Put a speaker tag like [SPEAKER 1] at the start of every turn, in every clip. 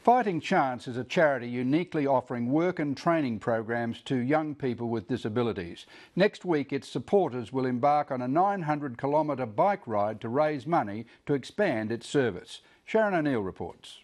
[SPEAKER 1] Fighting Chance is a charity uniquely offering work and training programs to young people with disabilities. Next week, its supporters will embark on a 900-kilometre bike ride to raise money to expand its service. Sharon O'Neill reports.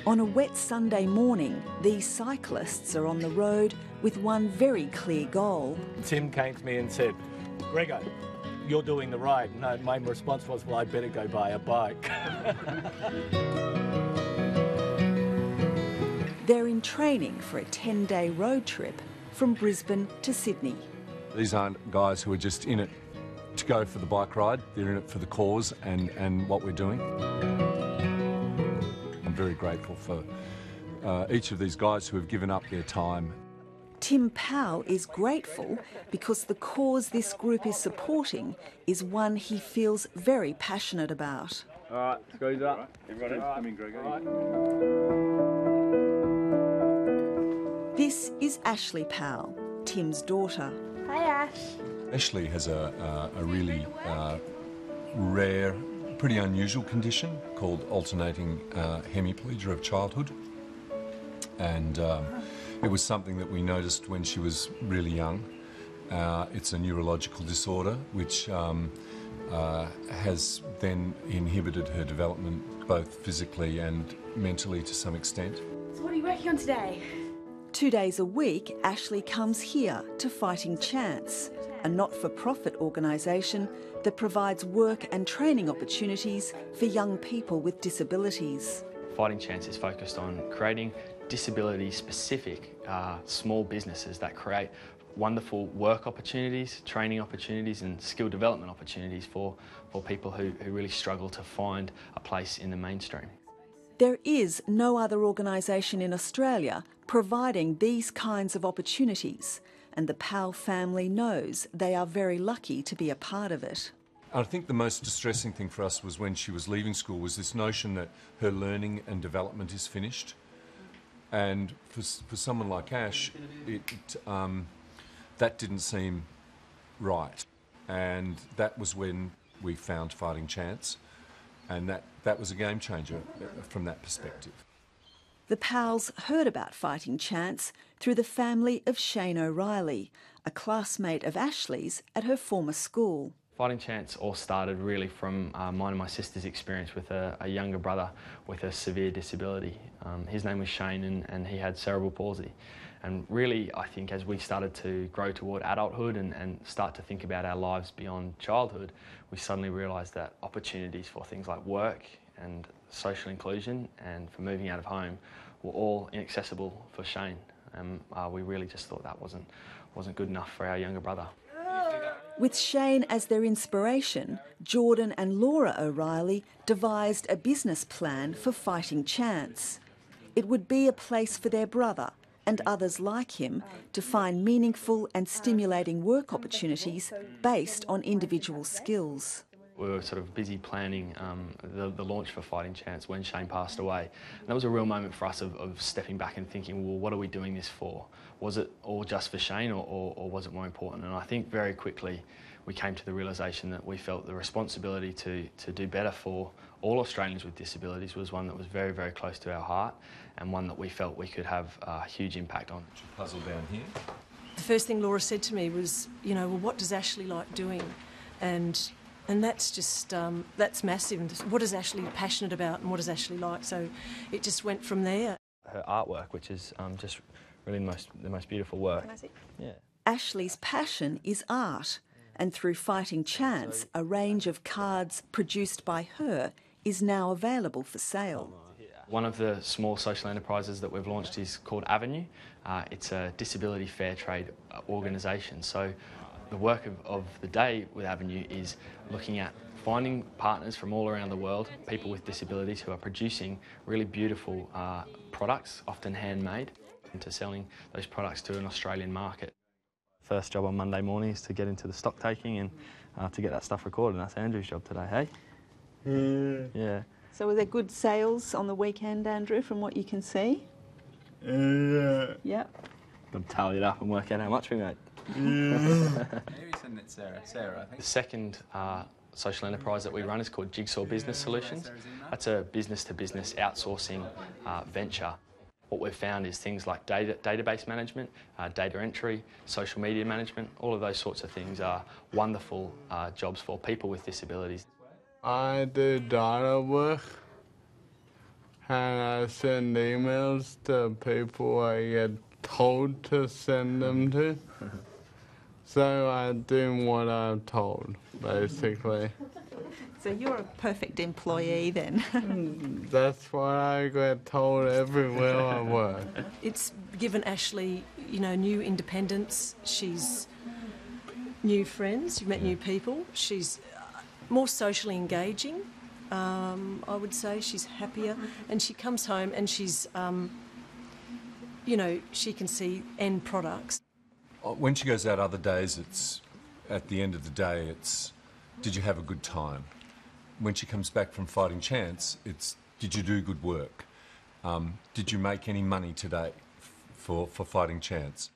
[SPEAKER 2] On a wet Sunday morning, these cyclists are on the road with one very clear goal.
[SPEAKER 3] Tim came to me and said, "Gregor, you're doing the ride." And my response was, well, I'd better go buy a bike.
[SPEAKER 2] They're in training for a 10-day road trip from Brisbane to Sydney.
[SPEAKER 4] These aren't guys who are just in it to go for the bike ride. They're in it for the cause and what we're doing. I'm very grateful for each of these guys who have given up their time.
[SPEAKER 2] Tim Powell is grateful because the cause this group is supporting is one he feels very passionate about.
[SPEAKER 5] All right, squeeze up. Everybody, come in, Gregor.
[SPEAKER 2] This is Ashley Powell, Tim's daughter.
[SPEAKER 6] Hi, Ash.
[SPEAKER 4] Ashley has a really rare, pretty unusual condition called alternating hemiplegia of childhood. And it was something that we noticed when she was really young. It's a neurological disorder which has then inhibited her development both physically and mentally to some extent.
[SPEAKER 6] So what are you working on today?
[SPEAKER 2] 2 days a week, Ashley comes here to Fighting Chance, a not-for-profit organisation that provides work and training opportunities for young people with disabilities.
[SPEAKER 7] Fighting Chance is focused on creating disability-specific small businesses that create wonderful work opportunities, training opportunities and skill development opportunities for people who really struggle to find a place in the mainstream.
[SPEAKER 2] There is no other organisation in Australia providing these kinds of opportunities, and the Powell family knows they are very lucky to be a part of it.
[SPEAKER 4] I think the most distressing thing for us was when she was leaving school was this notion that her learning and development is finished. And for someone like Ash, that didn't seem right. And that was when we found Fighting Chance, and that was a game changer from that perspective.
[SPEAKER 2] The Powells heard about Fighting Chance through the family of Shane O'Reilly, a classmate of Ashley's at her former school.
[SPEAKER 7] Fighting Chance all started really from mine and my sister's experience with a younger brother with a severe disability. His name was Shane and he had cerebral palsy. And really, I think as we started to grow toward adulthood and start to think about our lives beyond childhood, we suddenly realised that opportunities for things like work and social inclusion and for moving out of home were all inaccessible for Shane. And we really just thought that wasn't good enough for our younger brother.
[SPEAKER 2] With Shane as their inspiration, Jordan and Laura O'Reilly devised a business plan for Fighting Chance. It would be a place for their brother and others like him to find meaningful and stimulating work opportunities based on individual skills.
[SPEAKER 7] We were sort of busy planning the launch for Fighting Chance when Shane passed away. And that was a real moment for us of stepping back and thinking, well, what are we doing this for? Was it all just for Shane or was it more important? And I think very quickly we came to the realisation that we felt the responsibility to do better for all Australians with disabilities was one that was very, very close to our heart and one that we felt we could have a huge impact on.
[SPEAKER 4] Puzzle down here.
[SPEAKER 8] The first thing Laura said to me was, well, what does Ashley like doing? And that's just, that's massive. And what is Ashley passionate about and what does Ashley like? So it just went from there.
[SPEAKER 7] Her artwork, which is just really the most beautiful work.
[SPEAKER 8] Can I see?
[SPEAKER 7] Yeah.
[SPEAKER 2] Ashley's passion is art, and through Fighting Chance, a range of cards produced by her is now available for sale.
[SPEAKER 7] One of the small social enterprises that we've launched is called Avenue. It's a disability fair trade organisation. So the work of the day with Avenue is looking at finding partners from all around the world, people with disabilities who are producing really beautiful products, often handmade, into selling those products to an Australian market. First job on Monday morning is to get into the stock taking and to get that stuff recorded. That's Andrew's job today, hey? Yeah.
[SPEAKER 2] So were there good sales on the weekend, Andrew, from what you can see? Yep.
[SPEAKER 7] I'll tally it up and work out how much we made.
[SPEAKER 5] Maybe send it Sarah, I think.
[SPEAKER 7] The second social enterprise that we run is called Jigsaw Business Solutions. That's a business-to-business outsourcing venture. What we've found is things like database management, data entry, social media management, all of those sorts of things are wonderful jobs for people with disabilities.
[SPEAKER 9] I do data work and I send emails to people I get told to send them to. So I do what I'm told, basically.
[SPEAKER 2] So you're a perfect employee then.
[SPEAKER 9] That's what I get told everywhere I work.
[SPEAKER 8] It's given Ashley, you know, new independence. She's new friends, you've met new people. She's more socially engaging, I would say. She's happier, and she comes home and she's, you know, she can see end products.
[SPEAKER 4] When she goes out other days, it's at the end of the day, it's did you have a good time? When she comes back from Fighting Chance, it's did you do good work? Did you make any money today for Fighting Chance?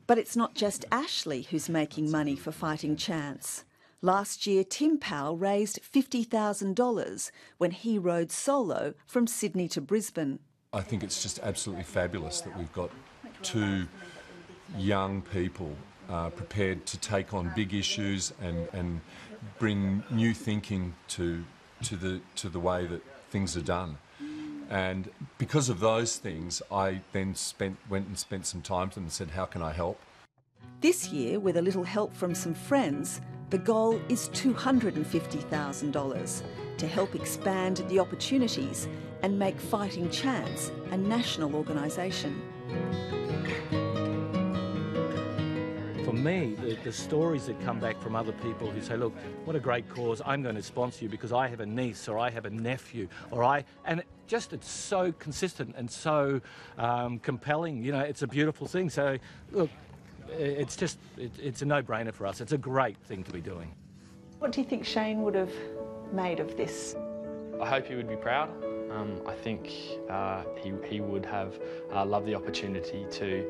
[SPEAKER 2] But it's not just Ashley who's making money for Fighting Chance. Last year, Tim Powell raised $50,000 when he rode solo from Sydney to Brisbane.
[SPEAKER 4] I think it's just absolutely fabulous that we've got two young people prepared to take on big issues and bring new thinking to the way that things are done. And because of those things, I then went and spent some time with them and said, how can I help?
[SPEAKER 2] This year, with a little help from some friends, the goal is $250,000 to help expand the opportunities and make Fighting Chance a national organisation.
[SPEAKER 3] For me, the stories that come back from other people who say, look, what a great cause, I'm going to sponsor you because I have a niece or I have a nephew and it's so consistent and so compelling, you know, it's a beautiful thing. So, look, it's a no-brainer for us. It's a great thing to be doing.
[SPEAKER 2] What do you think Shane would have made of this?
[SPEAKER 7] I hope he would be proud. I think he would have loved the opportunity to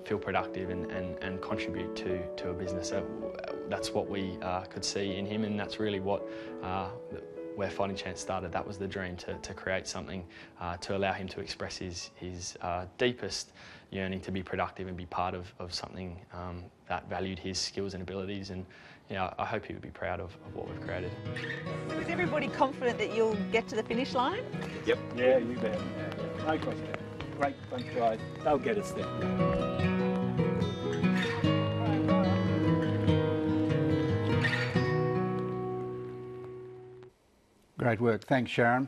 [SPEAKER 7] feel productive and contribute to a business. That's what we could see in him, and that's really what where Fighting Chance started. That was the dream, to create something to allow him to express his deepest yearning to be productive and be part of something that valued his skills and abilities. And you know, I hope he would be proud of what we've created.
[SPEAKER 2] Is everybody confident that you'll get to the finish line?
[SPEAKER 3] Yep. Yeah, you bet. No question. Great bunch of guys. They'll get us there.
[SPEAKER 1] Great work. Thanks, Sharon.